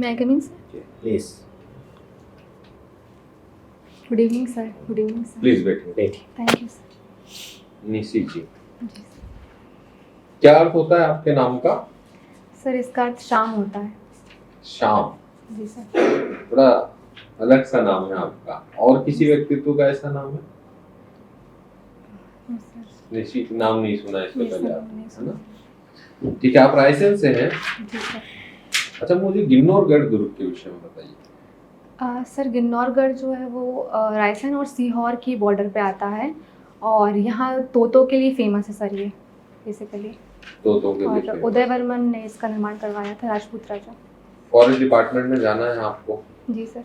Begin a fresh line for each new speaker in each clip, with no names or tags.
मैं coming sir?
Please
good evening sir. Good evening sir.
Please बैठिए।
बैठिए।
Thank you sir.
Nishi ji,
जी sir.
क्या अर्थ होता है आपके नाम का?
सर इसका अर्थ शाम होता है।
शाम।
जी सर।
थोड़ा अलग सा नाम है आपका। और किसी व्यक्तित्व का ऐसा नाम है?
No sir.
निशी नाम नहीं सुना इससे
नहीं
पहले
सर,
आपने,
नहीं
है
सुना।
ना? ठीक है, आप रायसेन से हैं।
जी सर।
अच्छा, मुझे गिन्नौरगढ़ दुर्ग के विषय में बताइए।
सर गिन्नौरगढ़ जो है वो रायसेन और सीहोर की बॉर्डर पे आता है और यहाँ तोतों के लिए फेमस है सर ये बेसिकली।
तो के
और
लिए
उदय वर्मन ने इसका निर्माण करवाया था, राजपूत राजा।
फॉरेस्ट डिपार्टमेंट में जाना है आपको।
जी सर।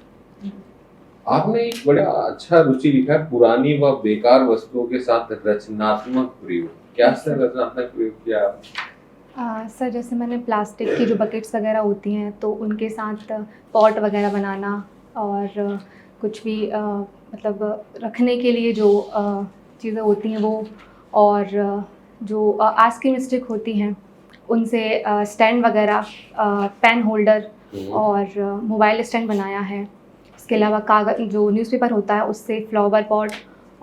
आपने एक बड़ा अच्छा रुचि लिखा है, पुरानी व बेकार वस्तुओं के साथ रचनात्मक प्रयोग। क्या सर रचनात्मक प्रयोग किया आपने?
सर जैसे मैंने प्लास्टिक की जो बकेट्स वगैरह होती हैं तो उनके साथ पॉट वगैरह बनाना और कुछ भी मतलब रखने के लिए जो चीज़ें होती हैं वो, और जो आइसक्रीम स्टिक होती हैं उनसे स्टैंड वगैरह, पेन होल्डर और मोबाइल स्टैंड बनाया है। इसके अलावा कागज़ जो न्यूज़पेपर होता है उससे फ्लावर पॉट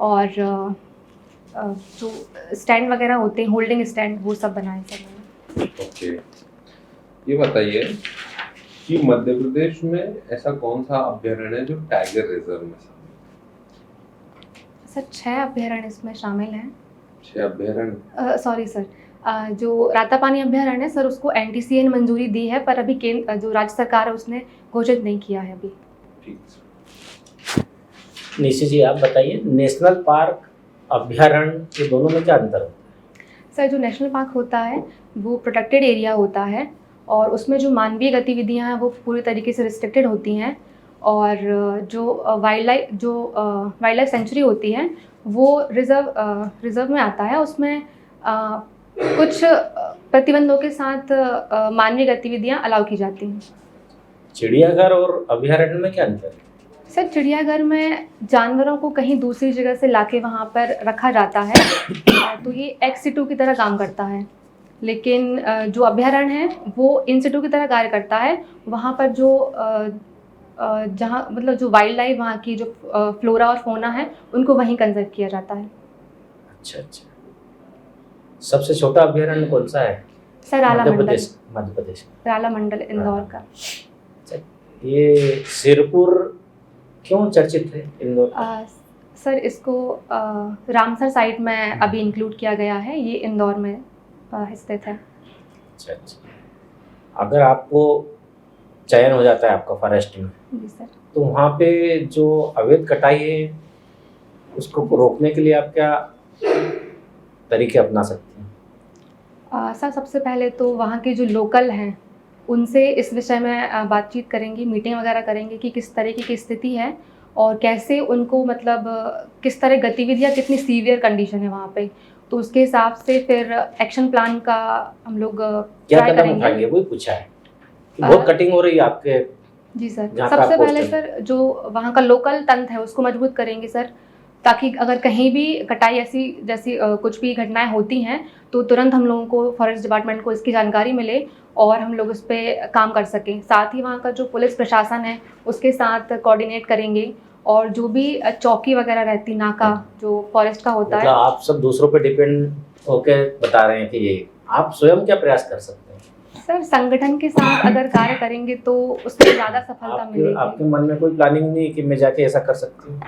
और जो स्टैंड वगैरह होते हैं होल्डिंग स्टैंड वो सब बनाए सर मैंने।
ओके, ये बताइए कि मध्य प्रदेश में ऐसा कौन सा अभ्यारण्य है जो टाइगर रिजर्व में शामिल है?
सर 6 अभ्यारण्य इसमें शामिल हैं।
6 अभ्यारण्य?
सॉरी सर, जो रातापानी अभ्यारण्य है सर उसको एनटीसीए ने मंजूरी दी है पर अभी केंद्र जो राज्य सरकार है उसने घोषित नहीं किया है अभी।
ठीक।
निशी जी आप बताइए, नेशनल पार्क अभ्यारण्य ये दोनों में क्या अंतर होता है?
सर जो नेशनल पार्क होता है वो प्रोटेक्टेड एरिया होता है और उसमें जो मानवीय गतिविधियां हैं वो पूरी तरीके से रिस्ट्रिक्टेड होती हैं, और जो वाइल्ड लाइफ सेंचुरी होती है वो रिजर्व में आता है। उसमें कुछ प्रतिबंधों के साथ मानवीय गतिविधियां अलाउ की जाती हैं।
चिड़ियाघर और अभ्यारण्य में क्या अंतर है?
सर चिड़ियाघर में जानवरों को कहीं दूसरी जगह से लाके वहाँ पर रखा जाता है तो ये एक्स सिटू की तरह काम करता है, लेकिन जो अभ्यारण्य है वो इन सिटू की तरह कार्य करता है। वहाँ पर जो जहाँ मतलब जो वाइल्ड लाइफ वहाँ की जो फ्लोरा और फोना है उनको वहीं कंजर्व किया जाता है।
अच्छा अच्छा, सबसे छोटा अभ्यारण्य कौन सा है?
सर राला मंडल।
मध्य प्रदेश
राला मंडल इंदौर का।
ये सिरपुर क्यों चर्चित है इंदौर का?
सर इसको रामसर साइट में अभी इंक्लूड किया गया है, ये इंदौर में स्थित है।
अच्छा अच्छा, अगर आपको चयन हो जाता है आपका फॉरेस्ट में,
जी सर,
तो वहाँ पे जो अवैध कटाई है उसको रोकने के लिए आप क्या तरीके अपना सकते हैं?
सर सबसे पहले तो वहाँ के जो लोकल हैं उनसे इस विषय में बातचीत करेंगे, मीटिंग वगैरह करेंगे कि किस तरीके की स्थिति है और कैसे उनको मतलब किस तरह गतिविधियाँ, कितनी सीवियर कंडीशन है वहाँ पे, तो उसके हिसाब से फिर एक्शन प्लान का हम लोग
क्या कदम उठाएंगे वही पूछा है कि बहुत कटिंग हो रही है आपके।
जी सर,
जहाँ पे
सबसे
आप
पहले
पोस्टर
सर जो वहाँ का लोकल तंत्र है उसको मजबूत करेंगे सर, ताकि अगर कहीं भी कटाई ऐसी जैसी कुछ भी घटनाएं होती हैं तो तुरंत हम लोगों को फॉरेस्ट डिपार्टमेंट को इसकी जानकारी मिले और हम लोग उस पर काम कर सकें। साथ ही वहाँ का जो पुलिस प्रशासन है उसके साथ कोऑर्डिनेट करेंगे और जो भी चौकी वगैरह रहती नाका जो फॉरेस्ट का होता है।
मतलब आप सब दूसरों पे डिपेंड होके बता रहे हैं कि ये आप स्वयं क्या प्रयास कर सकते हैं?
सर संगठन के साथ अगर कार्य करेंगे तो उसमें ज़्यादा सफलता मिलेगी।
आपके मन में कोई प्लानिंग नहीं कि मैं जाके ऐसा कर सकती हूँ?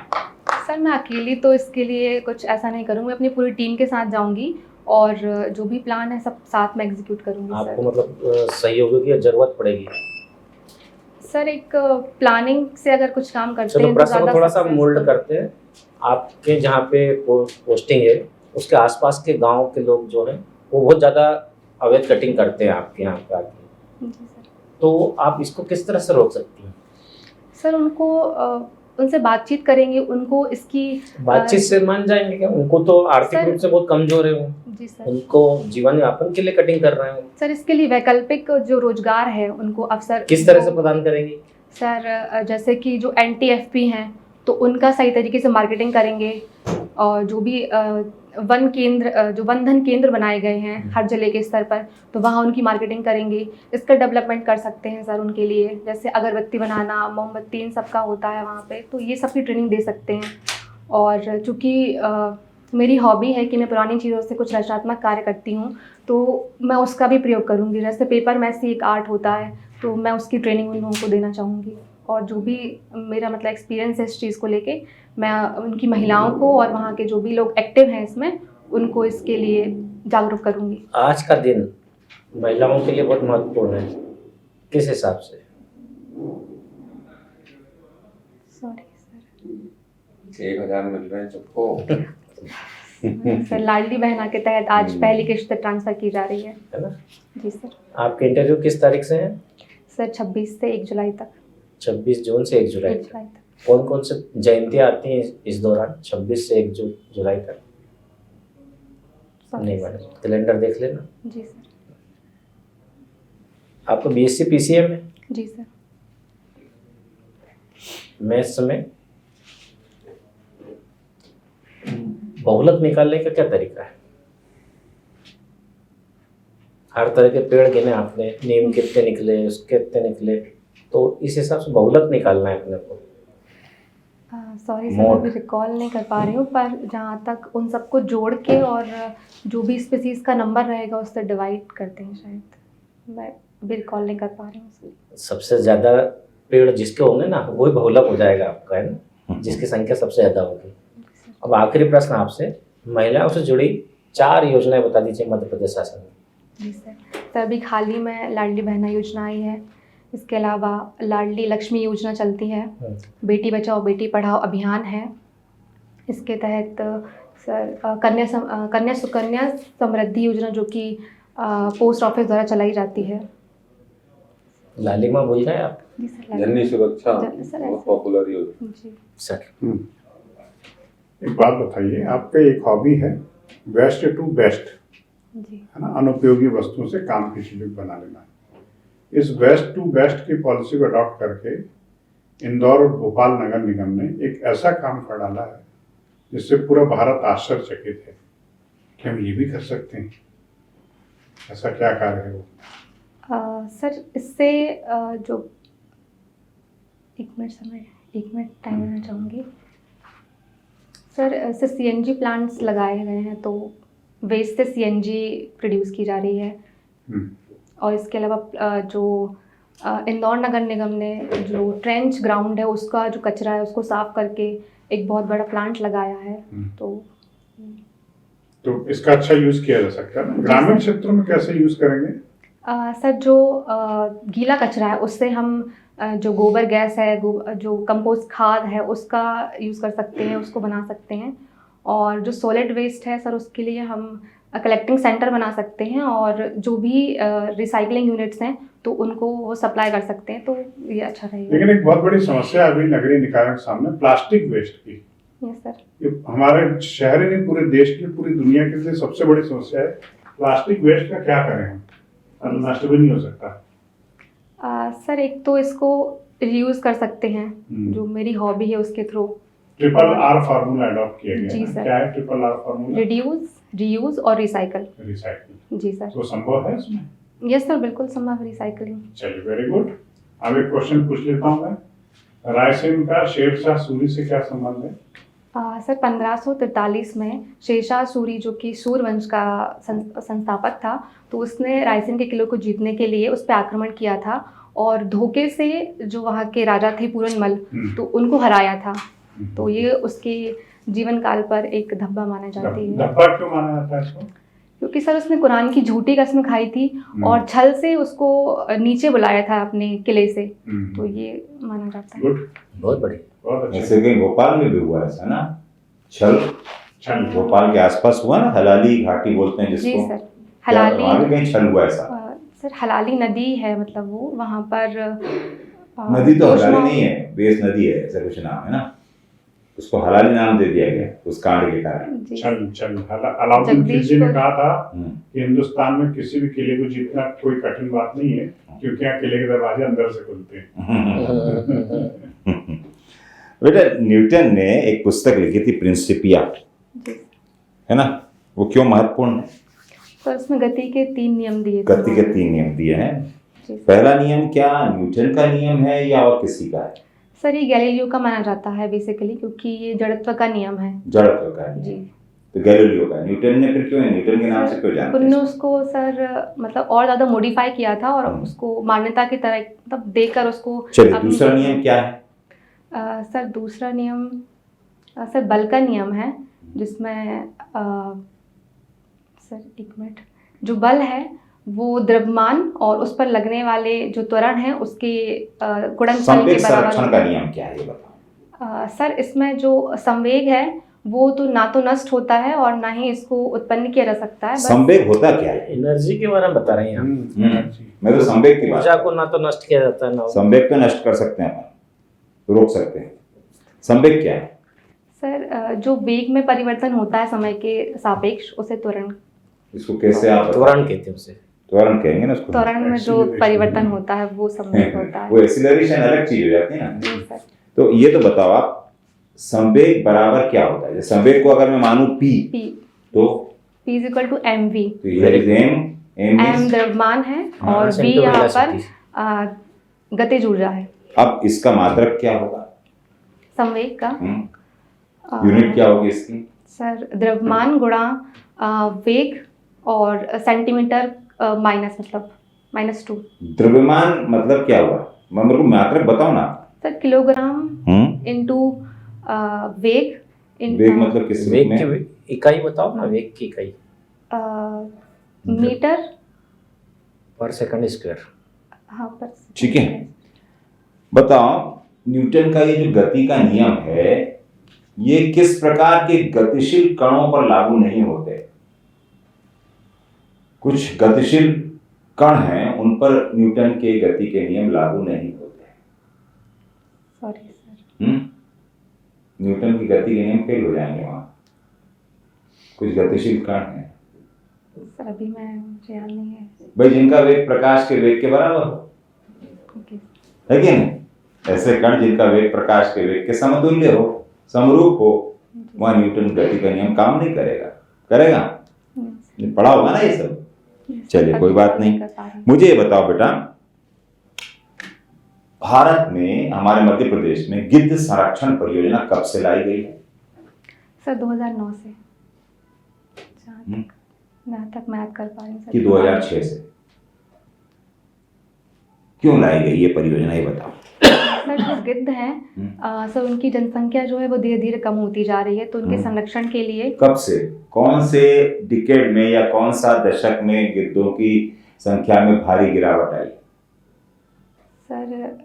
सर मैं अकेली तो इसके लिए कुछ ऐसा नहीं करूँगी, मैं अपनी पूरी टीम के साथ जाऊँगी और जो भी प्लान है सब साथ में एग्जीक्यूट करूँगी।
आपको
सर
मतलब सहयोग की जरूरत पड़ेगी?
सर एक प्लानिंग से अगर कुछ काम करते
चलो
हैं तो
प्रश्न को
ज़्यादा
थोड़ा सा मोल्ड
सक्सेसफुल।
करते हैं। आपके जहाँ पे पोस्टिंग है उसके आसपास के गांव के लोग जो हैं वो बहुत ज़्यादा अवैध कटिंग करते हैं आपके यहाँ पे आके,
जी सर।
तो आप इसको किस तरह से रोक सकती हैं?
सर उनको उनसे बातचीत करेंगे, उनको इसकी
बातचीत से मान जाएंगे क्या? उनको तो आर्थिक
सर-
रूप से बहुत कमजोर है वो,
जी सर।
उनको जीवन यापन के लिए कटिंग कर रहे हैं।
सर इसके लिए वैकल्पिक जो रोजगार है उनको अवसर
किस तरह से प्रदान करेंगी?
सर जैसे कि जो NTFP हैं तो उनका सही तरीके से मार्केटिंग करेंगे। और जो भी वन केंद्र जो वन धन केंद्र बनाए गए हैं हर जिले के स्तर पर, तो वहाँ उनकी मार्केटिंग करेंगे। इसका डेवलपमेंट कर सकते हैं सर उनके लिए, जैसे अगरबत्ती बनाना, मोमबत्ती, इन सब का होता है वहाँ पे, तो ये सब की ट्रेनिंग दे सकते हैं। और चूँकि मेरी हॉबी है कि मैं पुरानी चीज़ों से कुछ रचनात्मक कार्य करती हूँ, तो मैं उसका भी प्रयोग करूँगी। जैसे पेपर मैसी एक आर्ट होता है, तो मैं उसकी ट्रेनिंग उन लोगों को देना चाहूँगी। और जो भी मेरा मतलब एक्सपीरियंस है इस चीज़ को लेके, मैं उनकी महिलाओं को और वहाँ के जो भी लोग एक्टिव हैं इसमें, उनको इसके लिए जागरूक करूँगी।
आज का दिन महिलाओं के लिए बहुत महत्वपूर्ण है, किस हिसाब से?
Sorry sir.
1000 मिल रहे हैं सबको।
सर लाडली बहना के तहत आज पहली किश्त ट्रांसफ़र की जा रही है
ना?
जी सर।
आपके इंटरव्यू किस तारीख से है?
सर 26 से 1 जुलाई तक।
26 जून से 1 जुलाई
1
तक।
जुलाई तक।
कौन कौन से जयंतियाँ आती हैं इस दौरान 26 से 1 जुलाई तक? नहीं मैडम, कैलेंडर देख लेना।
जी सर।
आपको BSc PCM है?
जी सर।
मैथ्स में बहुलक निकालने का क्या तरीका है? हर तरह के पेड़ गिने आपने, नीम कितने निकले, उसके कितने निकले, तो इस हिसाब से बहुलक निकालना है अपने को।
सॉरी सर, मैं अभी रिकॉल नहीं कर पा रही हूँ, पर जहाँ तक उन सबको जोड़ के और जो भी स्पीसीज का नंबर रहेगा उससे डिवाइड करते हैं शायद। मैं अभी रिकॉल नहीं कर पा रही हूँ।
सबसे ज़्यादा पेड़ जिसके होंगे ना, वही बहुलक हो जाएगा आपका, है ना, जिसकी संख्या सबसे ज़्यादा होगी। अब आखिरी प्रश्न आपसे, महिलाओं से जुड़ी 4 योजनाएं बता दीजिए मध्य प्रदेश शासन में।
जी सर। अभी हाल ही में लाडली बहना योजना आई है, इसके अलावा लाडली लक्ष्मी योजना चलती है, बेटी बचाओ बेटी पढ़ाओ अभियान है, इसके तहत सर कन्या सुकन्या समृद्धि योजना जो कि पोस्ट ऑफिस द्वारा चलाई जाती है।
लालिमा बोल रहे हैं आप?
जी सर।
जननी सुरक्षा
सर
बहुत पॉपुलर योजना।
जी
सर।
एक बात बताइए, आपका एक हॉबी है वेस्ट टू बेस्ट,
जी
है ना, अनुपयोगी वस्तुओं से काम की चीजें बना लेना। इस वेस्ट टू बेस्ट की पॉलिसी को अडॉप्ट करके इंदौर और भोपाल नगर निगम ने एक ऐसा काम कर डाला है जिससे पूरा भारत आश्चर्यचकित है कि हम ये भी कर सकते हैं। ऐसा क्या कार्य है वो?
सर इससे जो एक मिनट टाइम लेना चाहूँगी सर। इससे CNG प्लांट्स लगाए गए हैं, तो वेस्ट से CNG प्रोड्यूस की जा रही है। और इसके अलावा जो इंदौर नगर निगम ने जो ट्रेंच ग्राउंड है उसका जो कचरा है उसको साफ करके एक बहुत बड़ा प्लांट लगाया है।
तो इसका अच्छा यूज किया जा सकता है ना। ग्रामीण क्षेत्रों में कैसे यूज करेंगे?
सर जो गीला कचरा है उससे हम जो गोबर गैस है, जो कंपोस्ट खाद है उसका यूज़ कर सकते हैं, उसको बना सकते हैं। और जो सॉलिड वेस्ट है सर उसके लिए हम कलेक्टिंग सेंटर बना सकते हैं, और जो भी रिसाइकलिंग यूनिट्स हैं तो उनको वो सप्लाई कर सकते हैं, तो ये अच्छा रहेगा।
लेकिन एक बहुत बड़ी समस्या अभी नगरीय निकायों के सामने प्लास्टिक वेस्ट की।
Yes sir.
ये हमारे शहर ही नहीं, पूरे देश की, पूरी दुनिया के लिए सबसे बड़ी समस्या है। प्लास्टिक वेस्ट का क्या करें हम? नष्ट भी नहीं हो सकता।
सर एक तो इसको रीयूज कर सकते हैं, जो मेरी हॉबी है उसके थ्रू।
RRR फार्मूला अडॉप्ट किया गया
जी
है।
सर।
क्या है RRR फार्मूला?
रिड्यूस, रीयूज और रिसाइकल।
रिसाइकल।
जी सर।
तो संभव है इसमें?
यस सर, बिल्कुल संभव है रिसाइकलिंग।
चलिए, वेरी गुड। अब एक क्वेश्चन पूछ लेता हूँ मैं। रायसेन का शेरशाह सूरी से क्या संबंध है?
सर 1543 में शेरशाह सूरी जो कि सूरवंश का संस्थापक था, तो उसने रायसेन के किले को जीतने के लिए उस पर आक्रमण किया था, और धोखे से जो वहाँ के राजा थे पूरनमल, तो उनको हराया था। तो ये उसके जीवन काल पर एक धब्बा माना जाती है।
धब्बा क्यों माना जाता है इसको?
क्योंकि सर उसने कुरान की झूठी कसम खाई थी और छल से उसको नीचे बुलाया था अपने किले से, तो ये माना जाता है।
गुड,
बहुत बढ़िया,
बहुत अच्छा।
ऐसे कहीं भोपाल में भी हुआ ऐसा ना, छल
चल
भोपाल के आसपास हुआ ना, हलाली घाटी बोलते हैं जिसको।
जी सर, हलाली।
वहाँ भी कहीं छल हुआ ऐसा?
सर हलाली नदी है, मतलब वो वहाँ पर
नदी तो हलाली नहीं है, बेस नदी है, ऐसा कुछ नाम है ना, उसको हलाली नाम दे दिया गया उस कांड के कारण।
चल अलाउद्दीन खिलजी ने कहा था कि हिंदुस्तान में किसी भी किले को जीतना कोई कठिन बात नहीं है, क्योंकि यहाँ किले के दरवाजे अंदर से खुलते हैं।
बेटा न्यूटन ने एक पुस्तक लिखी थी प्रिंसिपिया,
जी
है ना, वो क्यों महत्वपूर्ण है?
तो इसमें गति के 3 नियम दिए थे
गति के 3 नियम दिए हैं।
जी
पहला नियम क्या न्यूटन का नियम है या और किसी का है?
सर, ये गैलीलियो का माना जाता है बेसिकली, क्योंकि ये जड़त्व का नियम है।
जड़त्व का है।
जी।
तो गैलीलियो का, न्यूटन ने फिर क्यों है, न्यूटन के नाम से क्यों जानते
उन्होंने
हैं?
उसको सर मतलब और ज़्यादा मॉडिफाई किया था और उसको मान्यता की तरह मतलब देकर उसको
चलिए
अपनी-
दूसरा नियम क्या है?
सर दूसरा नियम सर बल का नियम है, जिसमें सर एक मिनट, जो बल है वो द्रव्यमान और उस पर लगने वाले जो त्वरण है उसके गुणनफल
संवेग
के बराबर
संरक्षण
होता
का
है।
नियम क्या है ये बताओ?
सर इसमें जो संवेग है वो तो ना तो नष्ट होता है और ना ही इसको उत्पन्न किया जा सकता है। बस
संवेग होता क्या है?
एनर्जी के बारे में बता रहे हैं आप।
मैं तो संवेग की बात
ऊर्जा
कर
को ना तो नष्ट किया जाता है ना
संवेग तो नष्ट कर सकते हैं अपन, रोक सकते हैं। संवेग क्या है?
सर जो वेग में परिवर्तन होता है समय के सापेक्ष उसे त्वरण
इसको कैसे आप
त्वरण कहते हैं उसे।
त्वरण कहेंगे ना उसको।
त्वरण में जो परिवर्तन होता है वो संवेग होता है।
वो एक्सीलरेशन अलग चीज हो जाती है ना।
जी सर।
तो ये तो बताओ आप, संवेग बराबर क्या होता है? जैसे संवेग को अगर मैं मानूं p
P
तो
P इक्वल टू mv।
तो ये m
m द्रव्यमान है और
हाँ,
v यहाँ पर
velocity।
गतिज ऊर्जा है।
अब इसका मात्रक क्या होगा?
संवेग का
यूनिट क्या होगी इसकी?
सर द्रव्यमान गुणा वेग और सेंटीमीटर माइनस मतलब -2।
द्रव्यमान मतलब क्या हुआ? मेरे को मात्रक बताओ ना।
सर किलोग्राम इंटू वेग
वेग मतलब किस रूप
वेग
में?
की इकाई बताओ ना, वेग की इकाई।
मीटर
पर सेकंड स्क्वायर।
हाँ पर
ठीक है। बताओ न्यूटन का ये जो गति का नियम है ये किस प्रकार के गतिशील कणों पर लागू नहीं होते? कुछ गतिशील कण हैं उन पर न्यूटन के गति के नियम लागू नहीं होते।
Sorry sir.
न्यूटन की गति के नियम फेल हो जाएंगे वहां। कुछ गतिशील कण हैं
सर अभी मैं मुझे याद नहीं है।
भाई, जिनका वेग प्रकाश के वेग के बराबर हो,
ओके।
है कि नहीं? ऐसे कण जिनका वेग प्रकाश के वेग के समतुल्य हो, समरूप हो, वहां न्यूटन गति का नियम काम नहीं करेगा। करेगा? पढ़ा होगा ना ये सब। चलिए कोई बात नहीं। मुझे ये बताओ बेटा, भारत में हमारे मध्य प्रदेश में गिद्ध संरक्षण परियोजना कब से लाई गई है?
सर 2009 से, जहाँ तक मैं याद कर पा रही हूँ सर।
कि 2006 से? क्यों लाई गई ये परियोजना, ये बताओ।
सर जो गिद्ध हैं सर उनकी जनसंख्या जो है वो धीरे धीरे कम होती जा रही है, तो उनके संरक्षण के लिए।
कब से, कौन से डिकेड में या कौन सा दशक में गिद्धों की संख्या में भारी गिरावट आई?
सर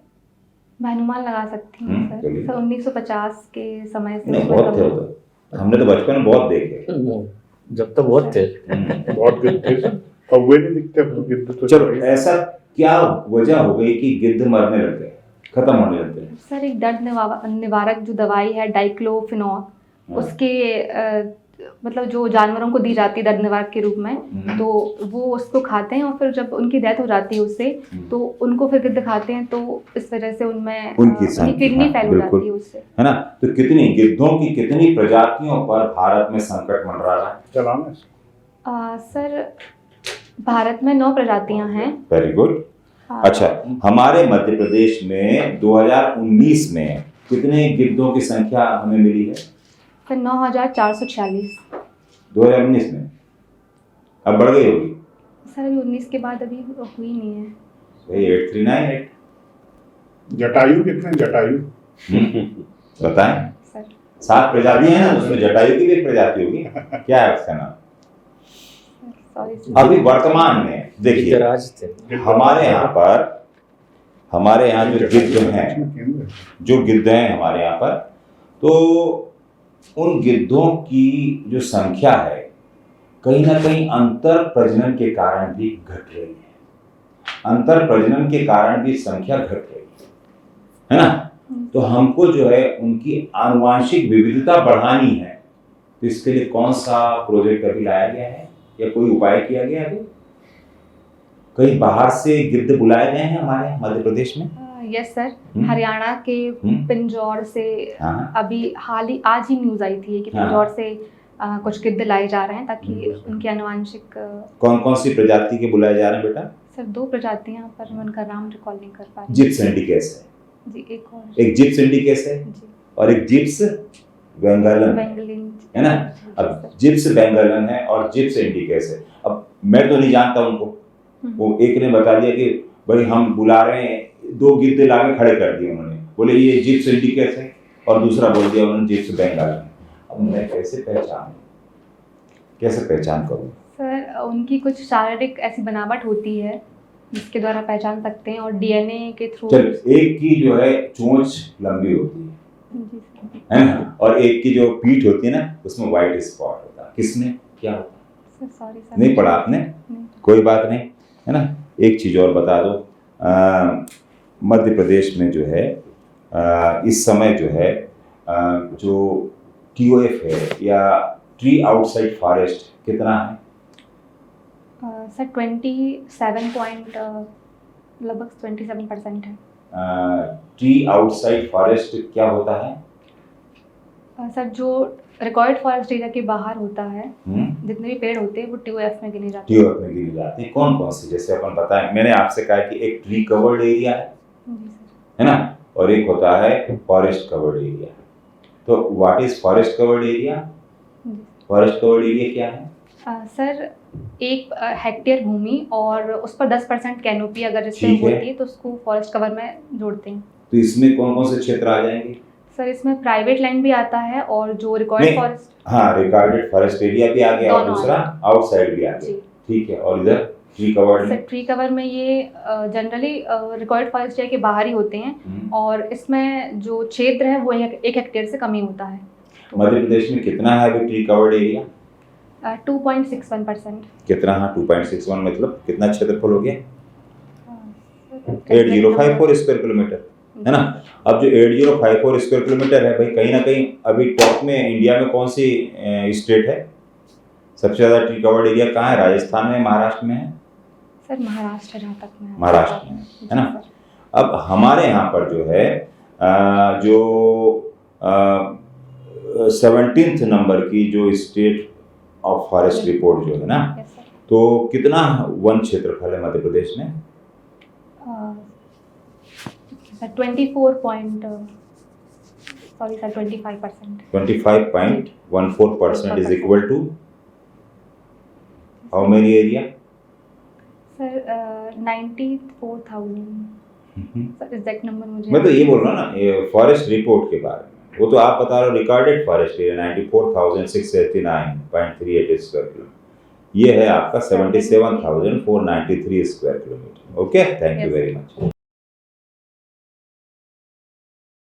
मैं अनुमान लगा सकती हूँ सर।
चलिए।
सर 1950 के समय से
नहीं,
उसमें
बहुत थे
कम-
वो तो, हमने तो बचपन में बहुत देखे।
जब तो बहुत थे।
बहुत गिद्ध थे सर, कौवे नहीं दिखते अब तो गिद्ध तो।
चलो, ऐसा क्या वजह हो गई कि गिद्ध मरने लग गए, खत्म होने लग गए?
सर एक दर्द निवारक जो दवाई है डाइक्लोफिनॉक, उसके मतलब जो जानवरों को दी जाती है दर्द निवारक के रूप में, तो वो उसको खाते हैं और फिर जब उनकी डेथ हो जाती है उससे, तो उनको फिर गिद्ध खाते हैं, तो इस वजह से उनमें
उनकी संख्या,
किडनी फेल हो
बिल्कुल।
जाती है उससे।
है ना? तो कितनी गिद्धों की कितनी प्रजातियों पर भारत में संकट मंडरा रहा है?
चलाना
सर भारत में 9 प्रजातियां हैं।
Very good. अच्छा, हमारे मध्य प्रदेश में 2019 में कितने गिद्धों की संख्या हमें मिली है?
सर 9446।
2019 में अब बढ़ गई होगी।
सर अभी 19 के बाद अभी हुई नहीं है।
वही 8398।
जटायु कितने जटायु?
बताएं।
सर
7 प्रजातियां हैं ना, उसमें जटायु की भी एक प्रजाति होगी। क्या है उसका नाम?
Sorry sir.
अभी वर्तमान में देखिए,
गिद्धराज थे।
हमारे यहाँ जो गिद्ध हैं, जो गिद्ध हैं हमारे यहाँ पर, तो उन गिद्धों की जो संख्या है कहीं ना कहीं अंतर प्रजनन के कारण भी घट रही है। अंतर प्रजनन के कारण भी संख्या घट रही है ना? तो हमको जो है उनकी आनुवांशिक विविधता बढ़ानी है, तो इसके लिए कौन सा प्रोजेक्ट अभी लाया गया है या कोई उपाय किया गया है? कहीं बाहर से गिद्ध बुलाए गए हैं हमारे मध्य प्रदेश में?
यस सर,
हम्म।
हरियाणा के
हम्म।
पिंजौर से
हाँ
अभी आज ही न्यूज़ आई थी कि
हाँ।
पिंजौर से कुछ गिद्ध लाए जा रहे हैं ताकि
हम्म।
उनकी आनुवंशिक
कौन कौन सी प्रजाति के बुलाए जा रहे हैं बेटा?
सर 2 प्रजातियां पर मैं उनका नाम रिकॉल नहीं कर पा रही
जिप्स इंडिकेस है,
जी। एक और
एक जिप्स इंडिकेस है
जी
और एक जिप्स बेंगालन है,
बेंगलिन
है ना? अब जिप्स बेंगालन है और जिप्स इंडिकेस है। अब मैं तो नहीं जानता उनको, वो एक ने बता दिया कि भाई हम बुला रहे हैं, 2 गिद्ध लाके खड़े कर दिए उन्होंने, बोले ये जिप्स इंडिकेस है, और दूसरा बोल दिया उन्होंने जिप्स बेंगालन। अब मैं कैसे पहचान करूँ?
सर उनकी कुछ शारीरिक ऐसी बनावट होती है जिसके द्वारा पहचान सकते हैं और डीएनए के थ्रू।
चल, एक की जो है चोंच लंबी होती
जी सर।
है ना, और एक की जो पीठ होती है ना उसमें व्हाइट स्पॉट होता है। किसमें क्या होता है?
सर सॉरी सर,
नहीं पढ़ा आपने?
नहीं।
कोई बात नहीं, है ना। एक चीज़ और बता दो, मध्य प्रदेश में जो है इस समय जो है जो TOF है या ट्री आउटसाइड फॉरेस्ट कितना है?
सर 27% है।
ट्री आउटसाइड फॉरेस्ट क्या होता है?
सर जो रिकॉर्ड फॉरेस्ट एरिया के बाहर होता है,
हम्म,
जितने भी पेड़ होते हैं वो TOF में गिने जाते हैं।
TOF में गिनी जाती है। कौन कौन सी? जैसे अपन बताएं, मैंने आपसे कहा कि एक ट्री कवर्ड एरिया
जी सर।
है ना, और एक होता है फॉरेस्ट कवर्ड एरिया। तो what is forest covered area?
जी।
फॉरेस्ट कवर्ड एरिया क्या है?
सर 1 हेक्टेयर भूमि और उस पर 10% कैनोपी अगर जिससे
ठीक है।
होती है तो उसको फॉरेस्ट कवर में जोड़ते हैं।
तो इसमें कौन कौन से क्षेत्र आ जाएंगे?
सर इसमें प्राइवेट लैंड भी आता है और जो रिकॉर्ड
नहीं।
फॉरेस्ट।
हाँ, रिकॉर्डेड फॉरेस्ट एरिया भी आ गया और
दोनों
दूसरा आउटसाइड भी आ गया।
जी।
ठीक है, और इधर ट्री कवर्ड
सर
में?
ट्री कवर में ये जनरली रिकॉर्ड फॉरेस्ट एरिया के बाहर ही होते हैं और इसमें जो क्षेत्र है वो 1 हेक्टेयर से कम ही होता है।
मध्य प्रदेश में कितना है अभी ट्री कवर्ड एरिया?
2.61%।
कितना? हाँ, 2.61 मतलब कितना क्षेत्रफल हो गया?
8054
8054 स्क्वायर किलोमीटर, है ना। अब जो 8054 स्क्वायर किलोमीटर है भाई, कहीं ना कहीं अभी टॉप में इंडिया में कौन सी स्टेट है? सबसे ज़्यादा ट्री कवर्ड एरिया कहाँ है? राजस्थान में, महाराष्ट्र में है?
सर महाराष्ट्र जहाँ तक मैं
महाराष्ट्र में,
जी
है ना।
सर।
अब हमारे यहाँ पर जो है जो 17th नंबर की जो स्टेट ऑफ फॉरेस्ट रिपोर्ट जो है ना,
यस सर।
तो कितना वन क्षेत्रफल है मध्य प्रदेश में?
Sir 25%।
25.14% is equal to how many area?
Sir 94,000। Sir exact number मुझे
मैं तो ये बोल रहा हूँ ना, ये फॉरेस्ट रिपोर्ट के बारे में। वो तो आप बता रहे हो recorded forest area 94,689.38 square kilometre. ये है आपका 77,493 square kilometre. Okay, thank you
Yes.
Very much.